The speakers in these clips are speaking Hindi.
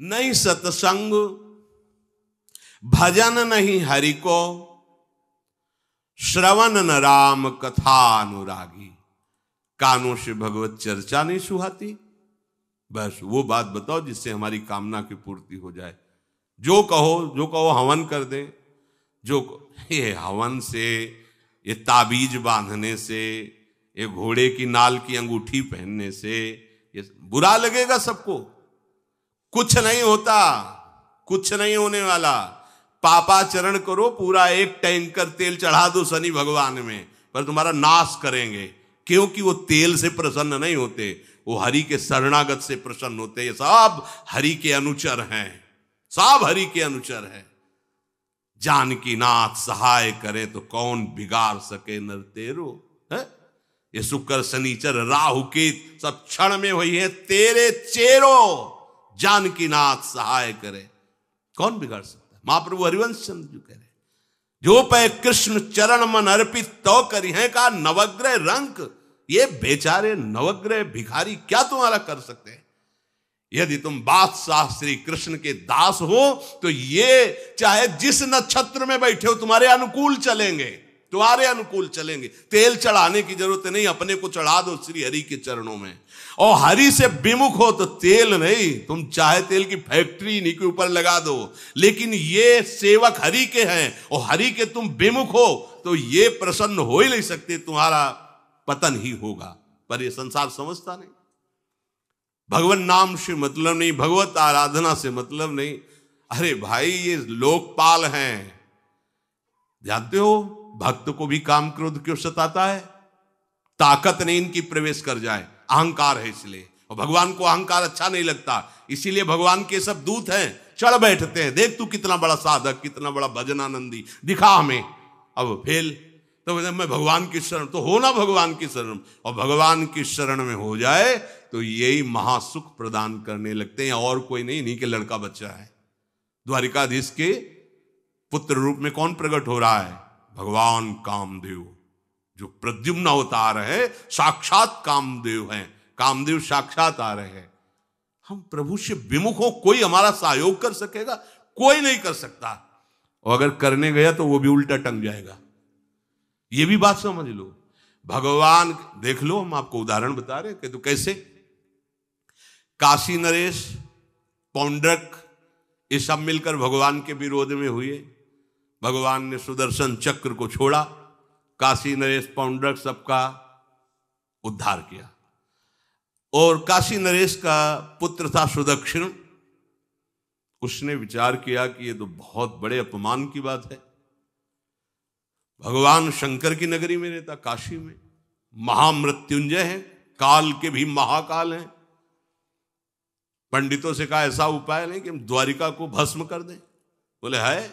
नहीं सत्संग, भजन नहीं हरि को, श्रवण न राम कथा अनुरागी, कानों से भगवत चर्चा नहीं सुहाती। बस वो बात बताओ जिससे हमारी कामना की पूर्ति हो जाए। जो कहो हवन कर दे। ये हवन से, ये ताबीज बांधने से, ये घोड़े की नाल की अंगूठी पहनने से ये बुरा लगेगा सबको। कुछ नहीं होता, कुछ नहीं होने वाला। पापाचरण करो, पूरा एक टैंकर तेल चढ़ा दो शनि भगवान में, पर तुम्हारा नाश करेंगे। क्योंकि वो तेल से प्रसन्न नहीं होते, वो हरि के शरणागत से प्रसन्न होते। ये सब हरि के अनुचर हैं, सब हरि के अनुचर हैं। जानकी नाथ सहाय करे तो कौन बिगाड़ सके नर तेरो, है? ये शुक्र शनिचर राहु केत सब क्षण में हुई है तेरे चेरो। जानकी नाथ सहाय करे कौन बिगाड़ सकता है। महाप्रभु हरिवंश चंद्र जी कह रहे, जो पे कृष्ण चरण मन अर्पित तो करी है का नवग्रह रंक। ये बेचारे नवग्रह भिखारी क्या तुम्हारा कर सकते हैं। यदि तुम बादशाह श्री कृष्ण के दास हो तो ये चाहे जिस नक्षत्र में बैठे हो तुम्हारे अनुकूल चलेंगे, तुम्हारे अनुकूल चलेंगे। तेल चढ़ाने की जरूरत नहीं, अपने को चढ़ा दो श्री हरि के चरणों में। और हरि से विमुख हो तो तेल नहीं, तुम चाहे तेल की फैक्ट्री इन्हीं के ऊपर लगा दो, लेकिन ये सेवक हरि के हैं और हरि के तुम विमुख हो तो ये प्रसन्न हो ही नहीं सकते, तुम्हारा पतन ही होगा। पर ये संसार समझता नहीं। भगवान नाम से मतलब नहीं, भगवत आराधना से मतलब नहीं। अरे भाई ये लोकपाल हैं, जानते हो भक्त को भी काम क्रोध क्यों सताता है। ताकत नहीं इनकी प्रवेश कर जाए, अहंकार है इसलिए। और भगवान को अहंकार अच्छा नहीं लगता, इसीलिए भगवान के सब दूत हैं चढ़ बैठते हैं। देख तू कितना बड़ा साधक, कितना बड़ा भजनानंदी, दिखा हमें। अब फेल तो मैं भगवान की शरण, तो हो ना भगवान की शरण। और भगवान की शरण में हो जाए तो यही महासुख प्रदान करने लगते हैं, और कोई नहीं, इन्हीं के लड़का बच्चा है। द्वारिकाधीश के पुत्र रूप में कौन प्रकट हो रहा है? भगवान कामदेव, जो प्रद्युम्न अवतार है, साक्षात कामदेव हैं। कामदेव साक्षात आ रहे हैं। हम प्रभु से विमुख हो, कोई हमारा सहयोग कर सकेगा? कोई नहीं कर सकता। और अगर करने गया तो वो भी उल्टा टंग जाएगा। ये भी बात समझ लो। भगवान देख लो, हम आपको उदाहरण बता रहे कि तो कैसे काशी नरेश, पौंड्रक, ये सब मिलकर भगवान के विरोध में हुए। भगवान ने सुदर्शन चक्र को छोड़ा, काशी नरेश पौंड्रक सबका उद्धार किया। और काशी नरेश का पुत्र था सुदक्षिण, उसने विचार किया कि ये तो बहुत बड़े अपमान की बात है। भगवान शंकर की नगरी में रहता, काशी में महामृत्युंजय है, काल के भी महाकाल हैं। पंडितों से कहा ऐसा उपाय नहीं कि हम द्वारिका को भस्म कर दें। बोले है,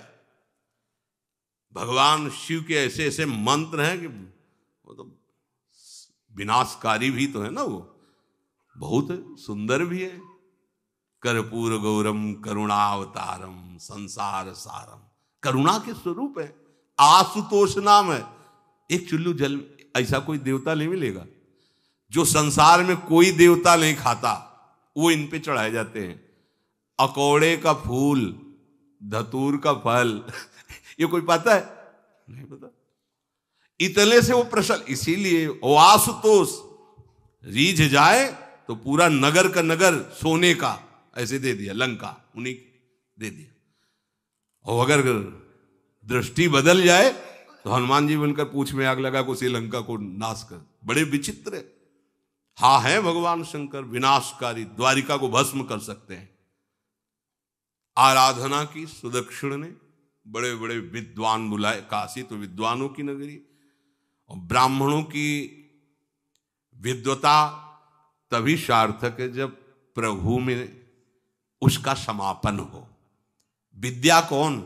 भगवान शिव के ऐसे ऐसे मंत्र हैं कि वो तो विनाशकारी भी तो है ना, वो बहुत सुंदर भी है। कर्पूर गौरम करुणावतारम संसार सारम, करुणा के स्वरूप है। आशुतोष नाम है। एक चुल्लू जल ऐसा कोई देवता नहीं मिलेगा जो संसार में कोई देवता नहीं खाता, वो इन पे चढ़ाए जाते हैं। अकौड़े का फूल, धतूर का फल ये कोई पता है? नहीं पता। इतने से वो प्रसन्न, इसीलिए वो आशुतोष रीझ जाए तो पूरा नगर का नगर सोने का ऐसे दे दिया, लंका उन्हीं दे दिया। और अगर दृष्टि बदल जाए तो हनुमान जी बनकर पूंछ में आग लगा को उसी लंका को नाश कर। बड़े विचित्र है। हाँ है भगवान शंकर विनाशकारी, द्वारिका को भस्म कर सकते हैं। आराधना की सुदक्षिण ने बड़े बड़े विद्वान बुलाए। काशी तो विद्वानों की नगरी, और ब्राह्मणों की विद्वता तभी सार्थक है जब प्रभु में उसका समापन हो। विद्या कौन?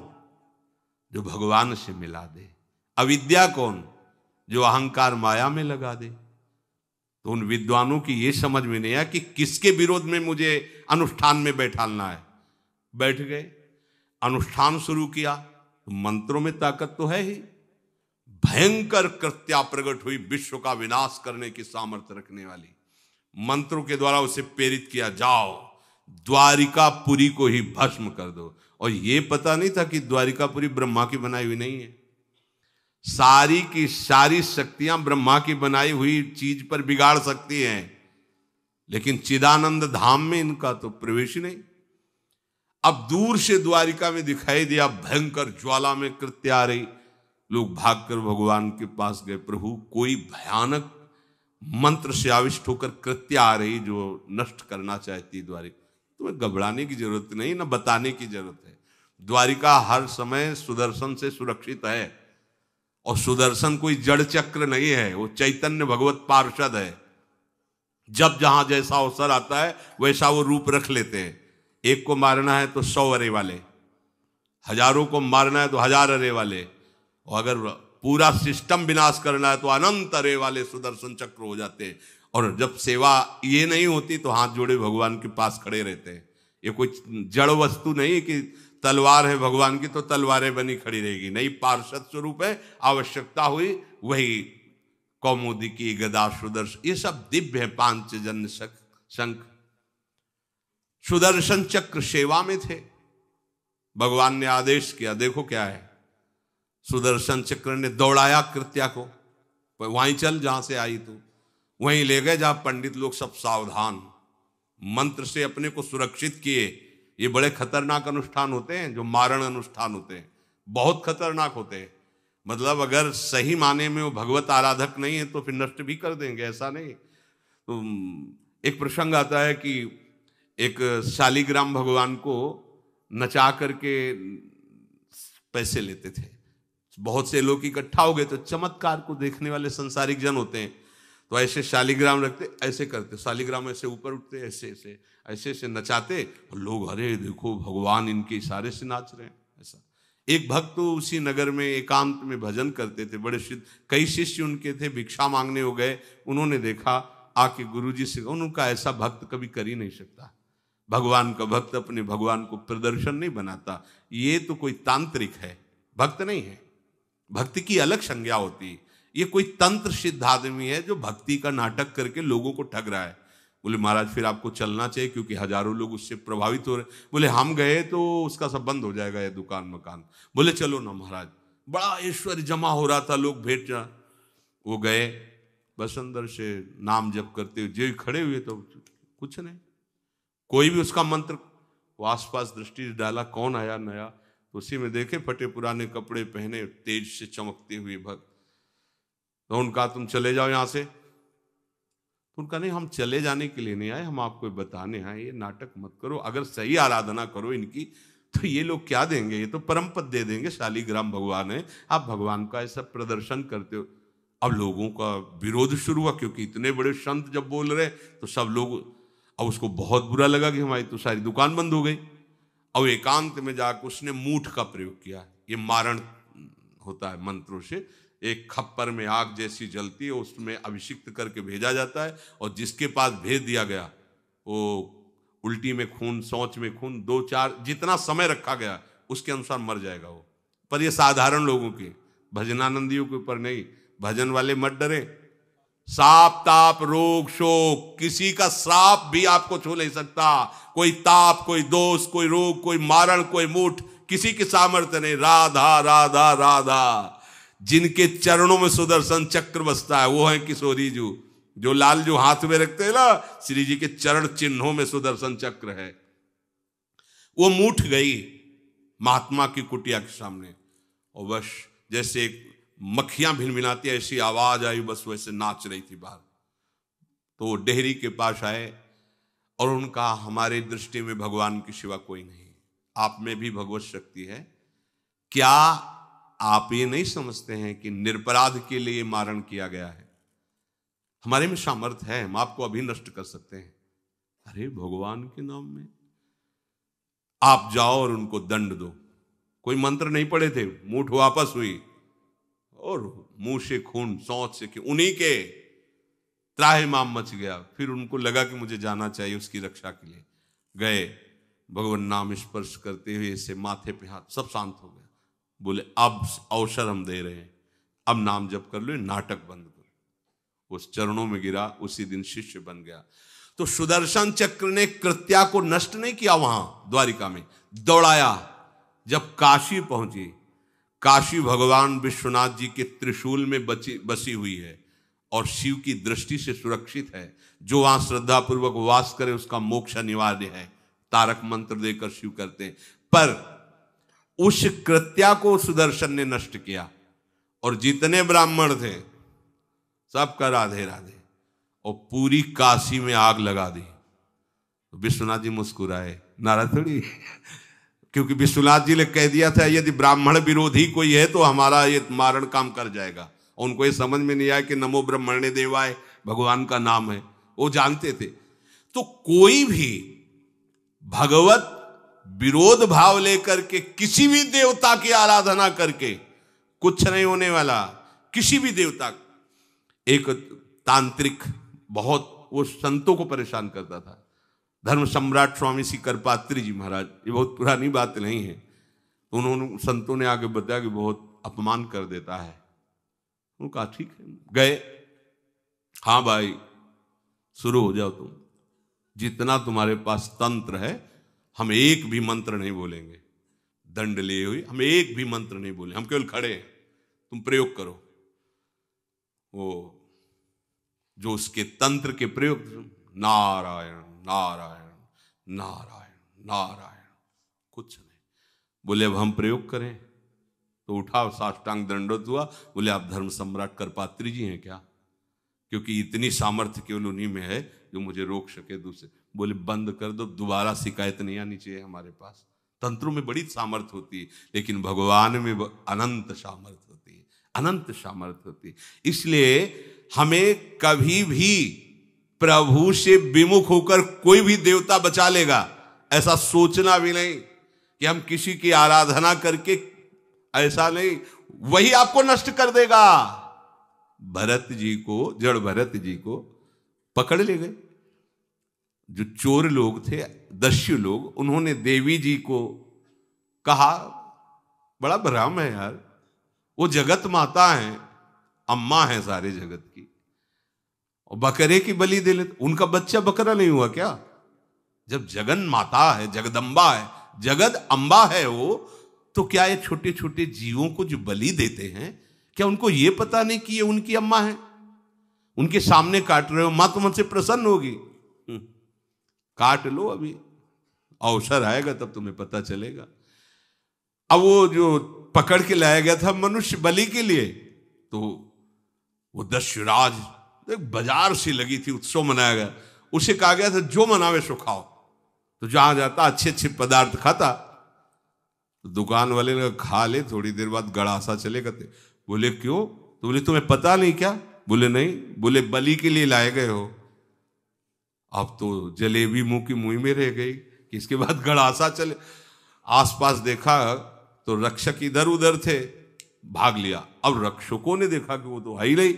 जो भगवान से मिला दे। अविद्या कौन? जो अहंकार माया में लगा दे। तो उन विद्वानों की ये समझ में नहीं आया कि किसके विरोध में मुझे अनुष्ठान में बैठालना है। बैठ गए, अनुष्ठान शुरू किया, तो मंत्रों में ताकत तो है ही। भयंकर कृत्या प्रकट हुई, विश्व का विनाश करने की सामर्थ्य रखने वाली। मंत्रों के द्वारा उसे प्रेरित किया, जाओ द्वारिकापुरी को ही भस्म कर दो। और ये पता नहीं था कि द्वारिकापुरी ब्रह्मा की बनाई हुई नहीं है। सारी की सारी शक्तियां ब्रह्मा की बनाई हुई चीज पर बिगाड़ सकती हैं, लेकिन चिदानंद धाम में इनका तो प्रवेश ही नहीं। अब दूर से द्वारिका में दिखाई दिया, भयंकर ज्वाला में कृत्य आ रही, लोग भागकर भगवान के पास गए, प्रभु कोई भयानक मंत्र से आविष्ट होकर कृत्य आ रही जो नष्ट करना चाहती द्वारिका। तुम्हें घबराने की जरूरत नहीं, ना बताने की जरूरत है। द्वारिका हर समय सुदर्शन से सुरक्षित है, और सुदर्शन कोई जड़ चक्र नहीं है, वो चैतन्य भगवत पार्षद है। जब जहां जैसा अवसर आता है वैसा वो रूप रख लेते हैं। एक को मारना है तो 100 अरे वाले, हजारों को मारना है तो 1000 अरे वाले, और अगर पूरा सिस्टम विनाश करना है तो अनंत अरे वाले सुदर्शन चक्र हो जाते हैं। और जब सेवा ये नहीं होती तो हाथ जोड़े भगवान के पास खड़े रहते हैं। ये कोई जड़ वस्तु नहीं है कि तलवार है भगवान की तो तलवारें बनी खड़ी रहेगी, नहीं, पार्षद स्वरूप है। आवश्यकता हुई वही कौमुदी की गदा सुदर्शन, ये सब दिव्य है। पांचजन्य शंख सुदर्शन चक्र सेवा में थे। भगवान ने आदेश किया, देखो क्या है, सुदर्शन चक्र ने दौड़ाया कृत्या को, वहीं चल जहां से आई तू, वहीं ले गए जहां पंडित लोग सब सावधान, मंत्र से अपने को सुरक्षित किए। ये बड़े खतरनाक अनुष्ठान होते हैं, जो मारण अनुष्ठान होते हैं, बहुत खतरनाक होते हैं। मतलब अगर सही माने में वो भगवत आराधक नहीं है तो फिर नष्ट भी कर देंगे, ऐसा नहीं। तो एक प्रसंग आता है कि एक शालिग्राम भगवान को नचा करके पैसे लेते थे। बहुत से लोग इकट्ठा हो गए, तो चमत्कार को देखने वाले संसारिक जन होते हैं, तो ऐसे शालिग्राम रखते, ऐसे करते, शालिग्राम ऐसे ऊपर उठते, ऐसे ऐसे ऐसे ऐसे नचाते, और लोग अरे देखो भगवान इनके इशारे से नाच रहे हैं। ऐसा एक भक्त तो उसी नगर में एकांत में भजन करते थे, बड़े कई शिष्य उनके थे, भिक्षा मांगने हो गए, उन्होंने देखा, आके गुरुजी से, उनका ऐसा भक्त कभी कर ही नहीं सकता। भगवान का भक्त अपने भगवान को प्रदर्शन नहीं बनाता, ये तो कोई तांत्रिक है, भक्त नहीं है। भक्ति की अलग संज्ञा होती है। ये कोई तंत्र सिद्ध आदमी है जो भक्ति का नाटक करके लोगों को ठग रहा है। बोले महाराज फिर आपको चलना चाहिए, क्योंकि हजारों लोग उससे प्रभावित हो रहे। बोले हम गए तो उसका सब बंद हो जाएगा, ये दुकान मकान। बोले चलो ना महाराज, बड़ा ऐश्वर्य जमा हो रहा था, लोग भेंट, वो गए, बस अंदर से नाम जप करते हुए जो खड़े हुए, तो कुछ नहीं, कोई भी उसका मंत्र, वो आसपास दृष्टि डाला, कौन आया नया, तो उसी में देखे फटे पुराने कपड़े पहने, तेज से चमकते हुए भक्त। तो उनका तुम चले जाओ यहां से। तो उनका नहीं, हम चले जाने के लिए नहीं आए, हम आपको बताने आए, ये नाटक मत करो, अगर सही आराधना करो इनकी तो ये लोग क्या देंगे, ये तो परम पद दे देंगे, शालिग्राम भगवान है, आप भगवान का ऐसा प्रदर्शन करते हो। अब लोगों का विरोध शुरू हुआ, क्योंकि इतने बड़े संत जब बोल रहे तो सब लोग, अब उसको बहुत बुरा लगा कि हमारी तो सारी दुकान बंद हो गई। अब एकांत में जाकर उसने मूठ का प्रयोग किया, ये मारण होता है मंत्रों से, एक खप्पर में आग जैसी जलती है, उसमें अभिषिक्त करके भेजा जाता है, और जिसके पास भेज दिया गया वो उल्टी में खून, शौच में खून, 2-4 जितना समय रखा गया उसके अनुसार मर जाएगा वो। पर ये साधारण लोगों के, भजनानंदियों के ऊपर नहीं, भजन वाले मत डरे। साप ताप रोग शोक, किसी का श्राप भी आपको छू नहीं सकता, कोई ताप, कोई दोष, कोई रोग, कोई मारण, कोई मूठ, किसी की सामर्थ्य नहीं। राधा राधा राधा, जिनके चरणों में सुदर्शन चक्र बसता है वो है किशोरी जी, जो लाल जो हाथ में रखते हैं ना, श्री जी के चरण चिन्हों में सुदर्शन चक्र है। वो मूठ गई महात्मा की कुटिया के सामने, और बस जैसे मक्खियां भिनभिनाती ऐसी आवाज आई, बस वैसे नाच रही थी बाहर। तो वो डेहरी के पास आए और उनका, हमारे दृष्टि में भगवान की सिवा कोई नहीं, आप में भी भगवत शक्ति है, क्या आप ये नहीं समझते हैं कि निरपराध के लिए मारण किया गया है? हमारे में सामर्थ्य है, हम आपको अभी नष्ट कर सकते हैं। अरे भगवान के नाम में आप जाओ और उनको दंड दो। कोई मंत्र नहीं पड़े थे, मूठ वापस हुई और मुंह से खून, शौच से उन्हीं के त्राहिमाम मच गया। फिर उनको लगा कि मुझे जाना चाहिए उसकी रक्षा के लिए, गए, भगवान नाम स्पर्श करते हुए ऐसे माथे पे हाथ, सब शांत हो गया। बोले अब अवसर हम दे रहे हैं, अब नाम जप कर लो, नाटक बंद करो। उस चरणों में गिरा, उसी दिन शिष्य बन गया। तो सुदर्शन चक्र ने कृत्या को नष्ट नहीं किया वहां द्वारिका में, दौड़ाया। जब काशी पहुंची, काशी भगवान विश्वनाथ जी के त्रिशूल में बसी हुई है और शिव की दृष्टि से सुरक्षित है। जो वहां श्रद्धापूर्वक वास करे उसका मोक्ष अनिवार्य है, तारक मंत्र देकर शिव करते हैं। पर उस कृत्या को सुदर्शन ने नष्ट किया और जितने ब्राह्मण थे सबका राधे राधे, और पूरी काशी में आग लगा दी। तो विश्वनाथ जी मुस्कुराए, नाराज थोड़ी, क्योंकि विश्वनाथ जी ने कह दिया था यदि ब्राह्मण विरोधी कोई है तो हमारा ये मारण काम कर जाएगा। और उनको ये समझ में नहीं आया कि नमो ब्रह्मणे देवाय भगवान का नाम है, वो जानते थे। तो कोई भी भगवत विरोध भाव लेकर के किसी भी देवता की आराधना करके कुछ नहीं होने वाला। किसी भी देवता, एक तांत्रिक बहुत वो संतों को परेशान करता था, धर्म सम्राट स्वामी श्री करपात्री जी महाराज, ये बहुत पुरानी बात नहीं है। उन्होंने संतों ने आगे बताया कि बहुत अपमान कर देता है। उन्होंने कहा ठीक है, गए, हाँ भाई शुरू हो जाओ तुम, जितना तुम्हारे पास तंत्र है हम एक भी मंत्र नहीं बोलेंगे, दंड लिए हुए हम एक भी मंत्र नहीं बोले, हम केवल खड़े हैं, तुम प्रयोग करो। वो जो उसके तंत्र के प्रयोग, नारायण नारायण नारायण नारायण, कुछ नहीं बोले। अब हम प्रयोग करें तो उठा, साष्टांग दंडोत हुआ, बोले आप धर्म सम्राट करपात्री जी हैं क्या? क्योंकि इतनी सामर्थ्य केवल उन्हीं में है जो मुझे रोक सके। दूसरे बोले बंद कर दो, दोबारा शिकायत नहीं आनी चाहिए हमारे पास। तंत्रों में बड़ी सामर्थ्य होती है, लेकिन भगवान में अनंत सामर्थ्य होती है, अनंत सामर्थ्य होती है। इसलिए हमें कभी भी प्रभु से विमुख होकर कोई भी देवता बचा लेगा ऐसा सोचना भी नहीं कि हम किसी की आराधना करके, ऐसा नहीं, वही आपको नष्ट कर देगा। भरत जी को, जड़ भरत जी को पकड़ ले गए जो चोर लोग थे, दस्यु लोग। उन्होंने देवी जी को कहा, बड़ा भ्रम है यार, वो जगत माता है, अम्मा है सारे जगत की, और बकरे की बलि दे लेते। उनका बच्चा बकरा नहीं हुआ क्या? जब जगन माता है, जगदम्बा है, जगद अम्बा है वो, तो क्या ये छोटे छोटे जीवों को जो बलि देते हैं, क्या उनको ये पता नहीं कि ये उनकी अम्मा है? उनके सामने काट रहे हो, मां तो मुझसे प्रसन्न होगी। काट लो, अभी अवसर आएगा तब तुम्हें पता चलेगा। अब वो जो पकड़ के लाया गया था मनुष्य बलि के लिए, तो वो दस्युराज, एक बाजार सी लगी थी, उत्सव मनाया गया, उसे कहा गया था जो मनावे सो खाओ। तो जहां जाता अच्छे अच्छे पदार्थ खाता। तो दुकान वाले ने खा ले, थोड़ी देर बाद गड़ासा चले गए। बोले क्यों? तो बोले तुम्हें पता नहीं क्या? बोले नहीं। बोले बलि के लिए लाए गए हो। अब तो जलेबी मुंह की मुंह में रह गई कि इसके बाद गड़ासा चले। आसपास देखा तो रक्षक इधर उधर थे, भाग लिया। अब रक्षकों ने देखा कि वो तो है ही नहीं।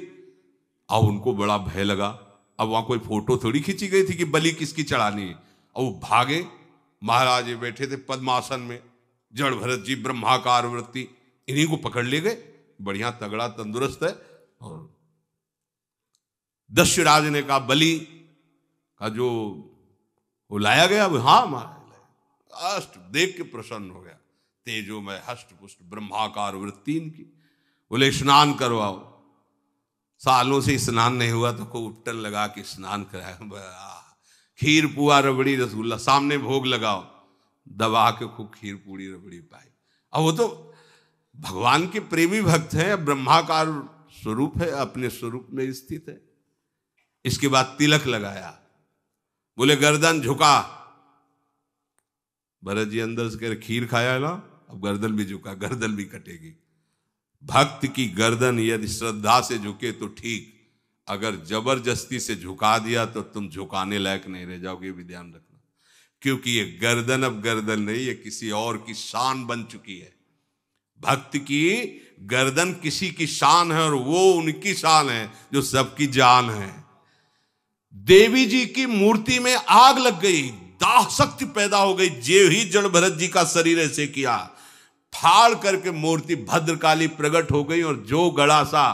अब उनको बड़ा भय लगा। अब वहां कोई फोटो थोड़ी खींची गई थी कि बलि किसकी चढ़ानी है। अब वो भागे। महाराज बैठे थे पद्मासन में, जड़ भरत जी ब्रह्माकार वृत्ति, इन्हीं को पकड़ ले गए। बढ़िया तगड़ा तंदुरुस्त है। और दस्युराज ने कहा बलि का जो वो लाया गया, हाँ महाराज, अष्ट देख के प्रसन्न हो गया। तेजो में हष्ट पुष्ट ब्रह्माकार वृत्ति इनकी। बोले स्नान करवाओ। सालों से स्नान नहीं हुआ तो को उपटन लगा के स्नान कराया। खीर पुआ रबड़ी रसगुल्ला सामने भोग लगाओ, दबा के खूब खीर पूरी रबड़ी पाई। अब वो तो भगवान के प्रेमी भक्त है, ब्रह्माकार स्वरूप है, अपने स्वरूप में स्थित है। इसके बाद तिलक लगाया। बोले गर्दन झुका। भरत जी अंदर से कह रहे खीर खाया ना, अब गर्दन भी झुका, गर्दन भी कटेगी। भक्त की गर्दन यदि श्रद्धा से झुके तो ठीक, अगर जबरदस्ती से झुका दिया तो तुम झुकाने लायक नहीं रह जाओगे, भी ध्यान रखना। क्योंकि ये गर्दन अब गर्दन नहीं, ये किसी और की शान बन चुकी है। भक्त की गर्दन किसी की शान है, और वो उनकी शान है जो सबकी जान है। देवी जी की मूर्ति में आग लग गई, दाह शक्ति पैदा हो गई। जे ही जड़ भरत जी का शरीर ऐसे किया, फाड़ करके मूर्ति भद्रकाली प्रकट हो गई। और जो गड़ासा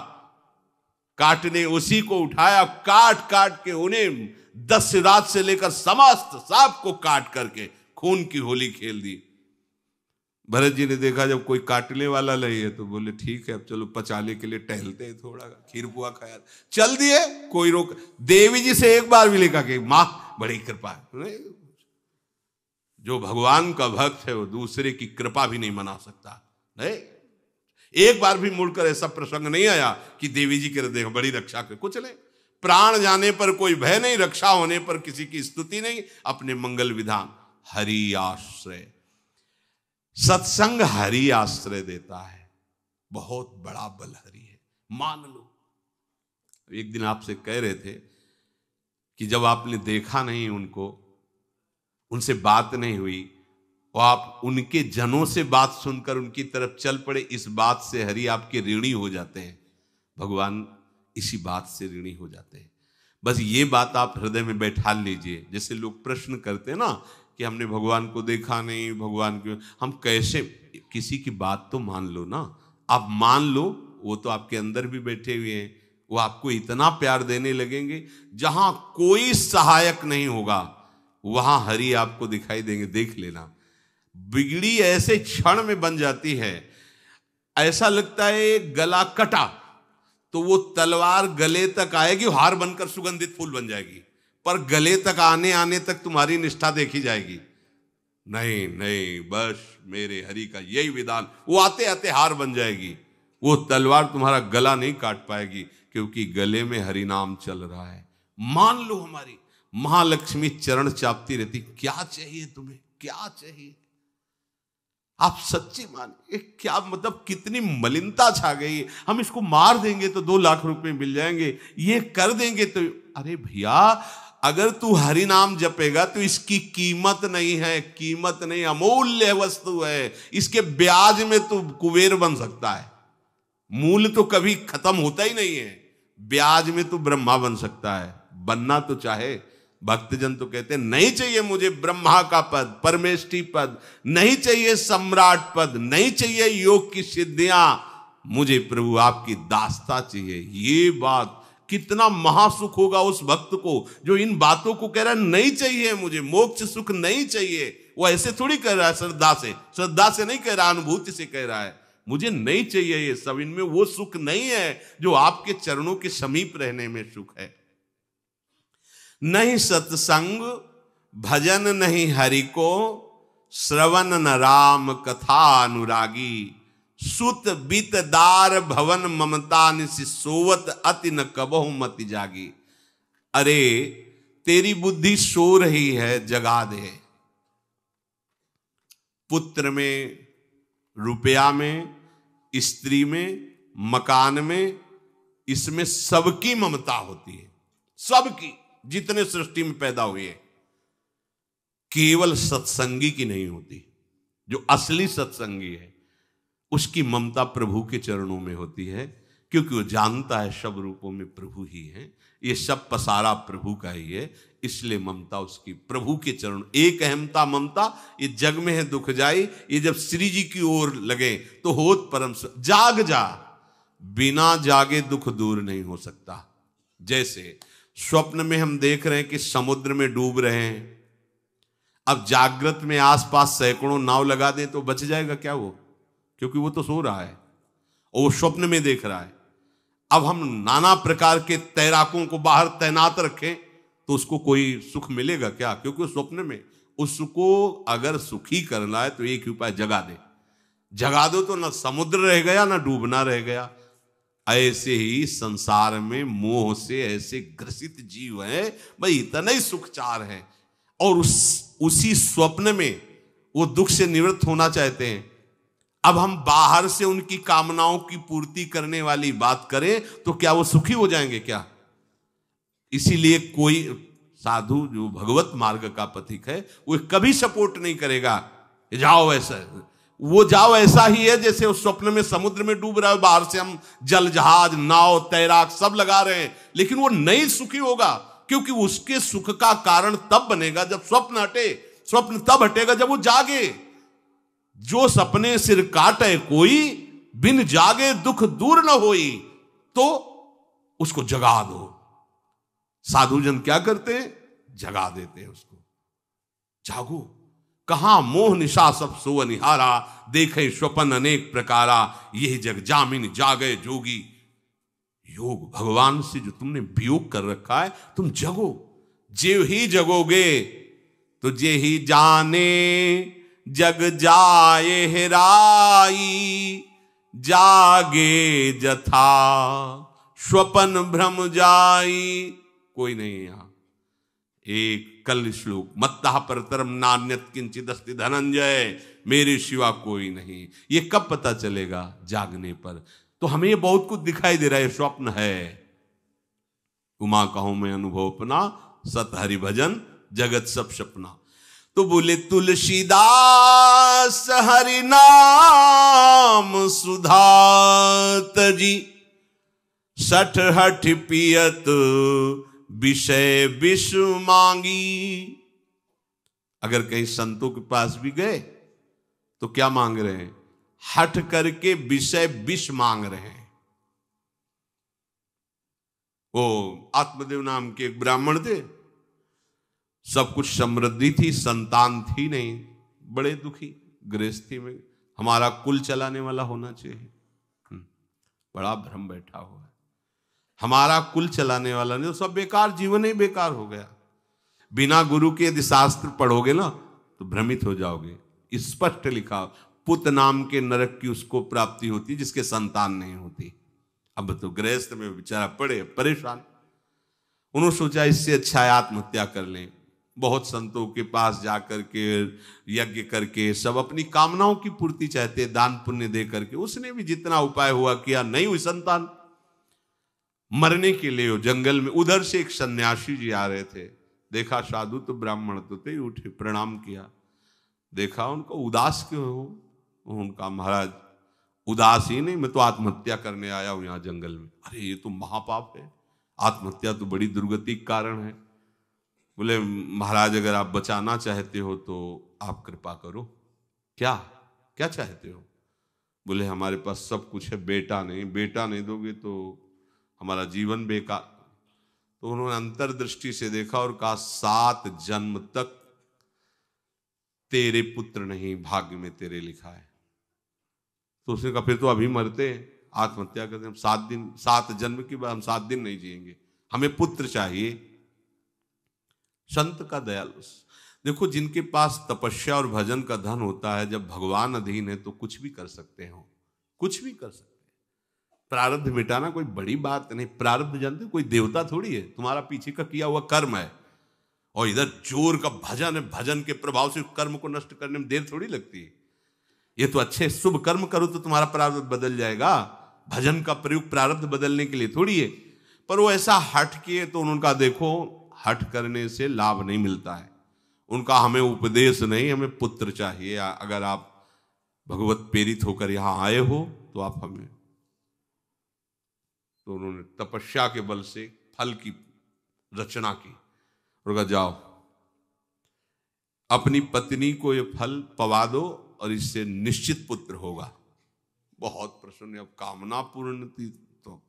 काटने उसी को उठाया, काट काट के उन्हें दस्युराज से लेकर समस्त सांप को काट करके खून की होली खेल दी। भरत जी ने देखा जब कोई काटने वाला नहीं है तो बोले ठीक है अब चलो पचाने के लिए टहलते हैं, थोड़ा खीर पुआ खाया, चल दिए, कोई रोक। देवी जी से एक बार भी लिखा कि मां बड़ी कृपा है। जो भगवान का भक्त है वो दूसरे की कृपा भी नहीं मना सकता। नहीं, एक बार भी मुड़कर ऐसा प्रसंग नहीं आया कि देवी जी के हृदय बड़ी रक्षा कर, कुछ नहीं। प्राण जाने पर कोई भय नहीं, रक्षा होने पर किसी की स्तुति नहीं, अपने मंगल विधान। हरि आश्रय, सत्संग हरि आश्रय देता है, बहुत बड़ा बल हरि है, मान लो। एक दिन आपसे कह रहे थे कि जब आपने देखा नहीं उनको, उनसे बात नहीं हुई और आप उनके जनों से बात सुनकर उनकी तरफ चल पड़े, इस बात से हरि आपके ऋणी हो जाते हैं। भगवान इसी बात से ऋणी हो जाते हैं। बस ये बात आप हृदय में बैठा लीजिए। जैसे लोग प्रश्न करते हैं ना कि हमने भगवान को देखा नहीं, भगवान क्यों, हम कैसे, किसी की बात तो मान लो ना। आप मान लो, वो तो आपके अंदर भी बैठे हुए हैं, वो आपको इतना प्यार देने लगेंगे, जहां कोई सहायक नहीं होगा वहां हरि आपको दिखाई देंगे। देख लेना, बिगड़ी ऐसे क्षण में बन जाती है, ऐसा लगता है गला कटा तो वो तलवार गले तक आएगी, हार बनकर सुगंधित फूल बन जाएगी, पर गले तक आने आने तक तुम्हारी निष्ठा देखी जाएगी। नहीं नहीं, बस मेरे हरि का यही विधान, वो आते आते हार बन जाएगी, वो तलवार तुम्हारा गला नहीं काट पाएगी, क्योंकि गले में हरि नाम चल रहा है। मान लो हमारी महालक्ष्मी चरण चापती रहती, क्या चाहिए तुम्हें, क्या चाहिए, आप सच्ची माने। क्या मतलब, कितनी मलिनता छा गई है। हम इसको मार देंगे तो 2 लाख रुपए मिल जाएंगे, ये कर देंगे तो, अरे भैया अगर तू हरि नाम जपेगा तो इसकी कीमत नहीं है, कीमत नहीं, अमूल्य वस्तु है। इसके ब्याज में तू कुबेर बन सकता है, मूल तो कभी खत्म होता ही नहीं है, ब्याज में तू ब्रह्मा बन सकता है। बनना तो चाहे, भक्तजन तो कहते हैं नहीं चाहिए मुझे ब्रह्मा का पद, परमेष्ठी पद, नहीं चाहिए सम्राट पद, नहीं चाहिए योग की सिद्धियां, मुझे प्रभु आपकी दास्ता चाहिए। ये बात, कितना महासुख होगा उस भक्त को जो इन बातों को कह रहा है, नहीं चाहिए मुझे मोक्ष सुख नहीं चाहिए। वो ऐसे थोड़ी कह रहा है, श्रद्धा से नहीं कह रहा, अनुभूति से कह रहा है, मुझे नहीं चाहिए ये सब, इनमें वो सुख नहीं है जो आपके चरणों के समीप रहने में सुख है। नहीं सत्संग भजन नहीं हरि को, श्रवण न राम कथा अनुरागी, सुत बीत दार भवन ममता निसि सोवत अति न कबहु मति जागी। अरे तेरी बुद्धि सो रही है, जगा दे। पुत्र में, रुपया में, स्त्री में, मकान में, इसमें सबकी ममता होती है, सबकी, जितने सृष्टि में पैदा हुए, केवल सत्संगी की नहीं होती। जो असली सत्संगी है उसकी ममता प्रभु के चरणों में होती है, क्योंकि वो जानता है सब रूपों में प्रभु ही है, ये सब पसारा प्रभु का ही है, इसलिए ममता उसकी प्रभु के चरण। एक अहमता ममता ये जग में है दुख जाई, ये जब श्री जी की ओर लगे तो होत परम। जाग जा, बिना जागे दुख दूर नहीं हो सकता। जैसे स्वप्न में हम देख रहे हैं कि समुद्र में डूब रहे हैं, अब जागृत में आसपास सैकड़ों नाव लगा दें तो बच जाएगा क्या वो, क्योंकि वो तो सो रहा है और वो स्वप्न में देख रहा है। अब हम नाना प्रकार के तैराकों को बाहर तैनात रखें तो उसको कोई सुख मिलेगा क्या, क्योंकि स्वप्न में। उसको अगर सुखी करना है तो एक ही उपाय, जगा दे। जगा दो तो ना समुद्र रह गया ना डूबना रह गया। ऐसे ही संसार में मोह से ऐसे ग्रसित जीव हैं, भाई इतना ही सुखचार है, और उसी स्वप्न में वो दुख से निवृत्त होना चाहते हैं। अब हम बाहर से उनकी कामनाओं की पूर्ति करने वाली बात करें तो क्या वो सुखी हो जाएंगे क्या? इसीलिए कोई साधु जो भगवत मार्ग का पथिक है वो कभी सपोर्ट नहीं करेगा जाओ ऐसा, वो जाओ ऐसा ही है जैसे उस स्वप्न में समुद्र में डूब रहा है, बाहर से हम जल जहाज नाव तैराक सब लगा रहे हैं, लेकिन वो नहीं सुखी होगा, क्योंकि उसके सुख का कारण तब बनेगा जब स्वप्न हटे। स्वप्न तब हटेगा जब वो जागे। जो सपने सिर काटे कोई, बिन जागे दुख दूर न होई, तो उसको जगा दो। साधुजन क्या करते हैं? जगा देते हैं उसको। जागो, कहां मोह निशा सब सो निहारा, देखे स्वपन अनेक प्रकारा, यह जग जामिन जागे जोगी। योग भगवान से जो तुमने वियोग कर रखा है, तुम जगो। जे ही जगोगे तो जे ही जाने जग जाए हेराई, जागे जथा स्वपन भ्रम जाई। कोई नहीं यहां। एक कल श्लोक, मत्तः परतरम नान्यत किंचित अस्ति धनंजय, मेरे सिवा कोई नहीं। ये कब पता चलेगा? जागने पर। तो हमें ये बहुत कुछ दिखाई दे रहा है, स्वप्न है। उमा कहूं मैं अनुभव अपना, सत हरि भजन जगत सब सपना। तो बोले तुलसीदास हरि नाम सुधा तजी, सठ हठ पियत विषय विष मांगी। अगर कहीं संतों के पास भी गए तो क्या मांग रहे हैं? हठ करके विषय विष मांग रहे हैं। वो आत्मदेव नाम के एक ब्राह्मण थे, सब कुछ समृद्धि थी, संतान थी नहीं, बड़े दुखी गृहस्थी में। हमारा कुल चलाने वाला होना चाहिए। बड़ा भ्रम बैठा हुआ है, हमारा कुल चलाने वाला नहीं, तो सब बेकार, जीवन ही बेकार हो गया। बिना गुरु के यदि शास्त्र पढ़ोगे ना तो भ्रमित हो जाओगे। स्पष्ट लिखा, पुत नाम के नरक की उसको प्राप्ति होती जिसके संतान नहीं होती। अब तो गृहस्थ में बेचारा पड़े परेशान। उन्होंने सोचा इससे अच्छा है आत्महत्या कर लें। बहुत संतों के पास जाकर के यज्ञ करके सब अपनी कामनाओं की पूर्ति चाहते, दान पुण्य दे करके। उसने भी जितना उपाय हुआ किया, नहीं हुई संतान। मरने के लिए जंगल में, उधर से एक सन्यासी जी आ रहे थे, देखा साधु तो ब्राह्मण तो थे, उठे प्रणाम किया, देखा उनको उदास क्यों हो? उनका महाराज उदास ही नहीं, मैं तो आत्महत्या करने आया हूं यहां जंगल में। अरे ये तो महापाप है, आत्महत्या तो बड़ी दुर्गति का कारण है। बोले महाराज अगर आप बचाना चाहते हो तो आप कृपा करो। क्या क्या चाहते हो? बोले हमारे पास सब कुछ है, बेटा नहीं दोगे तो हमारा जीवन बेकार। तो उन्होंने अंतर्दृष्टि से देखा और कहा 7 जन्म तक तेरे पुत्र नहीं भाग्य में तेरे लिखा है। तो उसने कहा फिर तो अभी मरते हैं, आत्महत्या करते, हम 7 जन्म की बात, हम 7 दिन नहीं जिएंगे, हमें पुत्र चाहिए। संत का दयालु। देखो जिनके पास तपस्या और भजन का धन होता है, जब भगवान अधीन है तो कुछ भी कर सकते हो, कुछ भी कर सकते हैं। प्रारब्ध मिटाना कोई बड़ी बात नहीं। प्रारब्ध जानते, कोई देवता थोड़ी है, तुम्हारा पीछे का किया हुआ कर्म है। और इधर जोर का भजन है, भजन के प्रभाव से कर्म को नष्ट करने में देर थोड़ी लगती है। ये तो अच्छे शुभ कर्म करो तो तुम्हारा प्रारब्ध बदल जाएगा। भजन का प्रयोग प्रारब्ध बदलने के लिए थोड़ी है। पर वो ऐसा हट किए तो उनका देखो, हट करने से लाभ नहीं मिलता है। उनका हमें उपदेश नहीं, हमें पुत्र चाहिए। अगर आप भगवत प्रेरित होकर यहां आए हो तो आप हमें। तो उन्होंने तपस्या के बल से फल की रचना की और कहा जाओ अपनी पत्नी को ये फल पवा दो और इससे निश्चित पुत्र होगा। बहुत प्रसन्न, अब कामना पूर्ण थी तो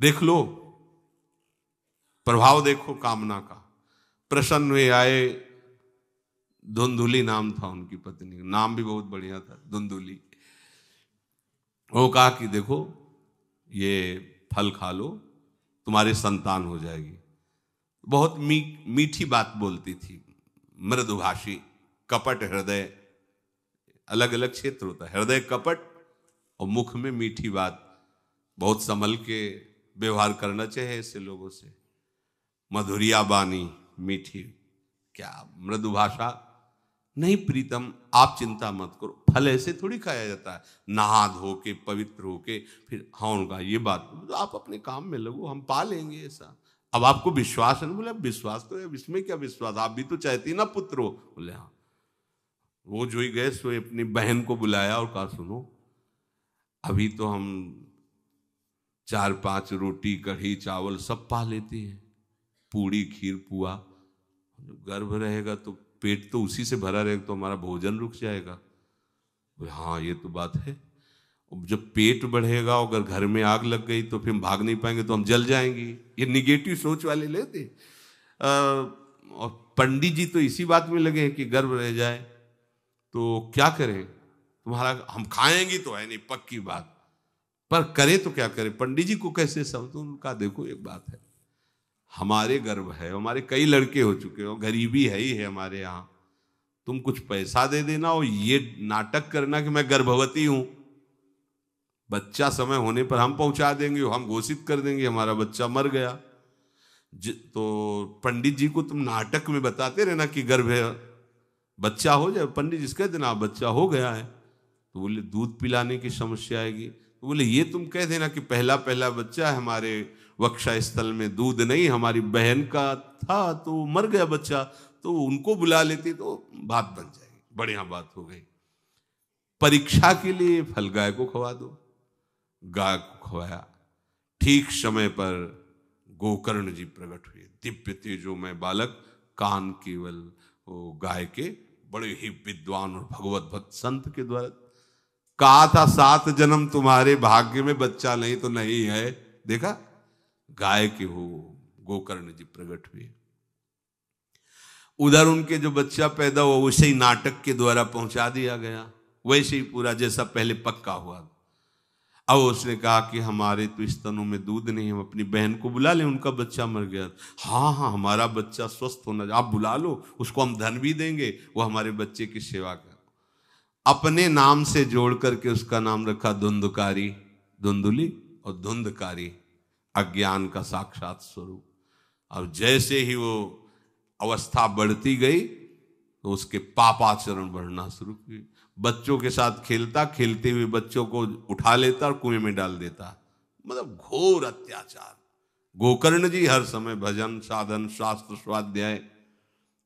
देख लो, प्रभाव देखो कामना का। प्रसन्न हुए आए। धुंधुली नाम था उनकी पत्नी का, नाम भी बहुत बढ़िया था, धुंधुली। वो कहा कि देखो ये फल खा लो, तुम्हारे संतान हो जाएगी। बहुत मीठी बात बोलती थी, मृदुभाषी, कपट हृदय। अलग अलग क्षेत्र होता है, हृदय कपट और मुख में मीठी बात। बहुत संभल के व्यवहार करना चाहिए ऐसे लोगों से। मधुरिया बानी मीठी, क्या मृदु भाषा। नहीं प्रीतम, आप चिंता मत करो, फल ऐसे थोड़ी खाया जाता है, नहा धो के पवित्र होके फिर। हाँ उनका ये बात, तो आप अपने काम में लगो, हम पा लेंगे ऐसा। अब आपको विश्वास है ना? बोले विश्वास तो है, इसमें क्या विश्वास, आप भी तो चाहती ना पुत्र हो। बोले हाँ। वो जो ही गए सो अपनी बहन को बुलाया और कहा सुनो, अभी तो हम 4-5 रोटी कढ़ी चावल सब पा लेते हैं, पूड़ी खीर पुआ। जब गर्भ रहेगा तो पेट तो उसी से भरा रहेगा, तो हमारा भोजन रुक जाएगा। हाँ ये तो बात है। जब पेट बढ़ेगा, अगर घर में आग लग गई तो फिर हम भाग नहीं पाएंगे, तो हम जल जाएंगे। ये निगेटिव सोच वाले लेते। और पंडित जी तो इसी बात में लगे हैं कि गर्भ रह जाए तो क्या करें, तुम्हारा हम खाएंगे तो है नहीं पक्की बात, पर करें तो क्या करें। पंडित जी को कैसे समझो, उनका देखो एक बात है, हमारे गर्भ है, हमारे कई लड़के हो चुके हो, गरीबी है ही है हमारे यहाँ, तुम कुछ पैसा दे देना और ये नाटक करना कि मैं गर्भवती हूं, बच्चा समय होने पर हम पहुंचा देंगे, हम घोषित कर देंगे हमारा बच्चा मर गया। तो पंडित जी को तुम नाटक में बताते रहना कि गर्भ है, बच्चा हो जाए, पंडित जी कह देना बच्चा हो गया है, तो बोले दूध पिलाने की समस्या आएगी, तो बोले ये तुम कह देना कि पहला पहला बच्चा है, हमारे वक्षा स्थल में दूध नहीं, हमारी बहन का था तो मर गया बच्चा, तो उनको बुला लेती तो बात बन जाएगी, बढ़िया बात हो गई। परीक्षा के लिए फल गाय को खवा दो, गाय को खवाया, ठीक समय पर गोकर्ण जी प्रकट हुए, दिव्य तेजोमय बालक, कान केवल वो गाय के, बड़े ही विद्वान और भगवत भक्त संत के द्वारा कहा था 7 जन्म तुम्हारे भाग्य में, बच्चा नहीं तो नहीं है, देखा गाय के हो गोकर्ण जी प्रकट हुए। उधर उनके जो बच्चा पैदा हुआ वैसे ही नाटक के द्वारा पहुंचा दिया गया, वैसे ही पूरा जैसा पहले पक्का हुआ। अब उसने कहा कि हमारे तो स्तनों में दूध नहीं, हम अपनी बहन को बुला लें, उनका बच्चा मर गया। हाँ हाँ हमारा बच्चा स्वस्थ होना, आप बुला लो, उसको हम धन भी देंगे, वो हमारे बच्चे की सेवा कर। अपने नाम से जोड़ करके उसका नाम रखा धुंधकारी, धुंधुली और धुंधकारी, अज्ञान का साक्षात स्वरूप। अब जैसे ही वो अवस्था बढ़ती गई तो उसके पापाचरण बढ़ना शुरू हुए, बच्चों के साथ खेलता, खेलते हुए बच्चों को उठा लेता और कुएं में डाल देता, मतलब घोर अत्याचार। गोकर्ण जी हर समय भजन साधन शास्त्र स्वाध्याय,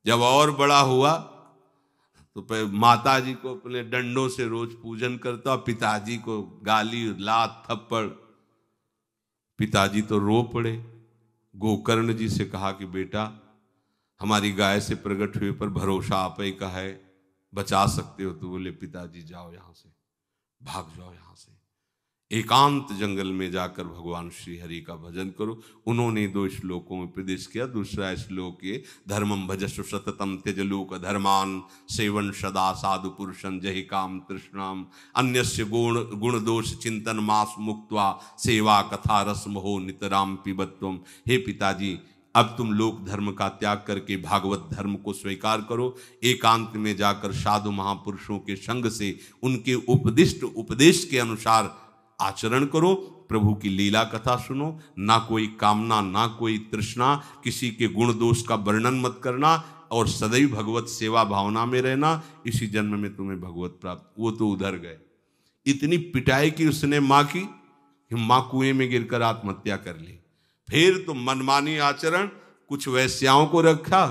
जब और बड़ा हुआ तो माता जी को अपने डंडों से रोज पूजन करता, पिताजी को गाली लात थप्पड़, पिताजी तो रो पड़े। गोकर्ण जी से कहा कि बेटा हमारी गाय से प्रकट हुए पर भरोसा आप ही का है, बचा सकते हो, तो बोले पिताजी जाओ यहां से, भाग जाओ यहां से, एकांत जंगल में जाकर भगवान श्री हरि का भजन करो। उन्होंने 2 श्लोकों में उपदेश किया। दूसरा श्लोक ये, धर्मम भजस्व सततम त्यज लोक धर्मान, सेवन सदा साधु पुरुषं जहि काम तृष्णाम, अन्यस्य गुण दोष चिंतन मास मुक्त्वा, सेवा कथा रस मोहो नितराम पिबत्वम। हे पिताजी अब तुम लोक धर्म का त्याग करके भागवत धर्म को स्वीकार करो, एकांत में जाकर साधु महापुरुषों के संग से उनके उपदिष्ट उपदेश के अनुसार आचरण करो, प्रभु की लीला कथा सुनो, ना कोई कामना ना कोई तृष्णा, किसी के गुण दोष का वर्णन मत करना और सदैव भगवत सेवा भावना में रहना, इसी जन्म में तुम्हें भगवत प्राप्त। वो तो उधर गए, इतनी पिटाई की उसने माँ की कि माँ कुएं में गिरकर आत्महत्या कर ली। फिर तो मनमानी आचरण, कुछ वैश्याओं को रखा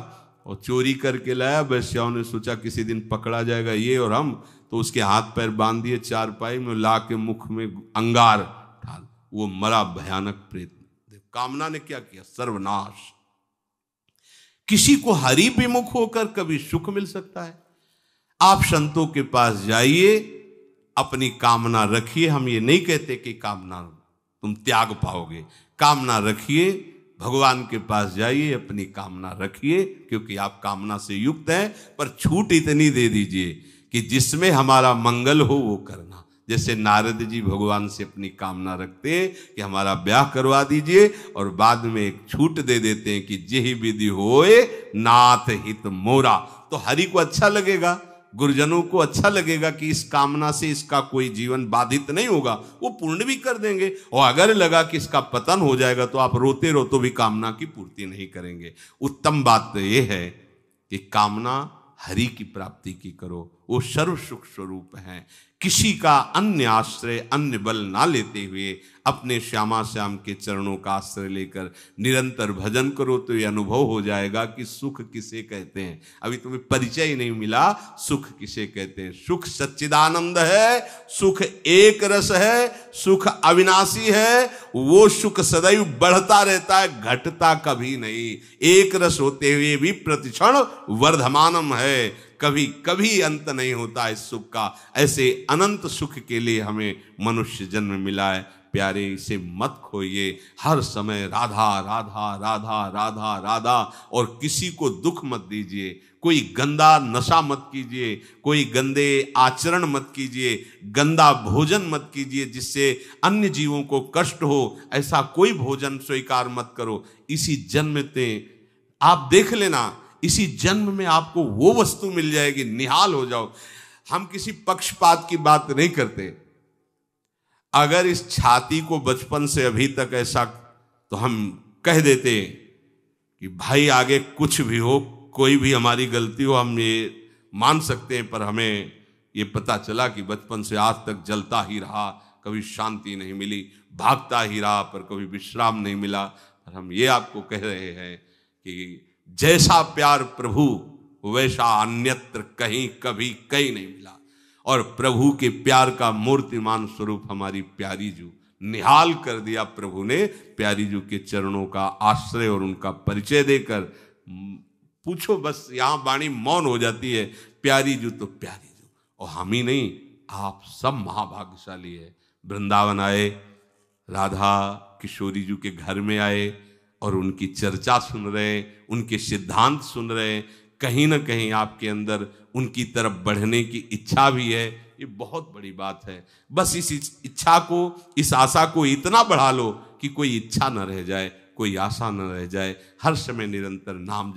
और चोरी करके लाया। वैश्याओं ने सोचा किसी दिन पकड़ा जाएगा ये और हम, तो उसके हाथ पैर बांध दिए चारपाई में, ला के मुख में अंगार डाल, वो मरा भयानक प्रेत। कामना ने क्या किया, सर्वनाश। किसी को हरि विमुख होकर कभी सुख मिल सकता है? आप संतों के पास जाइए, अपनी कामना रखिए। हम ये नहीं कहते कि कामना तुम त्याग पाओगे, कामना रखिए, भगवान के पास जाइए, अपनी कामना रखिए, क्योंकि आप कामना से युक्त हैं। पर छूट इतनी दे दीजिए कि जिसमें हमारा मंगल हो वो करना। जैसे नारद जी भगवान से अपनी कामना रखते हैं कि हमारा ब्याह करवा दीजिए, और बाद में एक छूट दे देते हैं कि जेहि विधि होए नाथ हित मोरा। तो हरि को अच्छा लगेगा, गुरुजनों को अच्छा लगेगा कि इस कामना से इसका कोई जीवन बाधित नहीं होगा, वो पूर्ण भी कर देंगे। और अगर लगा कि इसका पतन हो जाएगा तो आप रोते रोते भी कामना की पूर्ति नहीं करेंगे। उत्तम बात तो ये है कि कामना हरि की प्राप्ति की करो, वो सर्व सुख स्वरूप है। किसी का अन्य आश्रय अन्य बल ना लेते हुए अपने श्यामा श्याम के चरणों का आश्रय लेकर निरंतर भजन करो, तो ये अनुभव हो जाएगा कि सुख किसे कहते हैं। अभी तुम्हें परिचय ही नहीं मिला, सुख किसे कहते हैं। सुख सच्चिदानंद है, सुख एक रस है, सुख अविनाशी है। वो सुख सदैव बढ़ता रहता है, घटता कभी नहीं। एक रस होते हुए भी प्रतिक्षण वर्धमानम है, कभी कभी अंत नहीं होता इस सुख का। ऐसे अनंत सुख के लिए हमें मनुष्य जन्म मिला है। प्यारे इसे मत खोइए, हर समय राधा राधा राधा राधा राधा, और किसी को दुख मत दीजिए, कोई गंदा नशा मत कीजिए, कोई गंदे आचरण मत कीजिए, गंदा भोजन मत कीजिए जिससे अन्य जीवों को कष्ट हो, ऐसा कोई भोजन स्वीकार मत करो। इसी जन्म में आप देख लेना, इसी जन्म में आपको वो वस्तु मिल जाएगी, निहाल हो जाओ। हम किसी पक्षपात की बात नहीं करते। अगर इस छाती को बचपन से अभी तक ऐसा, तो हम कह देते कि भाई आगे कुछ भी हो, कोई भी हमारी गलती हो, हम ये मान सकते हैं, पर हमें ये पता चला कि बचपन से आज तक जलता ही रहा, कभी शांति नहीं मिली, भागता ही रहा पर कभी विश्राम नहीं मिला। पर हम ये आपको कह रहे हैं कि जैसा प्यार प्रभु वैसा अन्यत्र कहीं कभी कहीं नहीं मिला, और प्रभु के प्यार का मूर्तिमान स्वरूप हमारी प्यारी जू, निहाल कर दिया प्रभु ने प्यारी जू के चरणों का आश्रय और उनका परिचय देकर। पूछो बस, यहां वाणी मौन हो जाती है, प्यारी जू तो प्यारी जू, और हम ही नहीं, आप सब महाभाग्यशाली है। वृंदावन आए, राधा किशोरी जू के घर में आए और उनकी चर्चा सुन रहे हैं, उनके सिद्धांत सुन रहे हैं, कहीं ना कहीं आपके अंदर उनकी तरफ बढ़ने की इच्छा भी है। ये बहुत बड़ी बात है। बस इस इच्छा को, इस आशा को इतना बढ़ा लो कि कोई इच्छा न रह जाए, कोई आशा न रह जाए, हर समय निरंतर नाम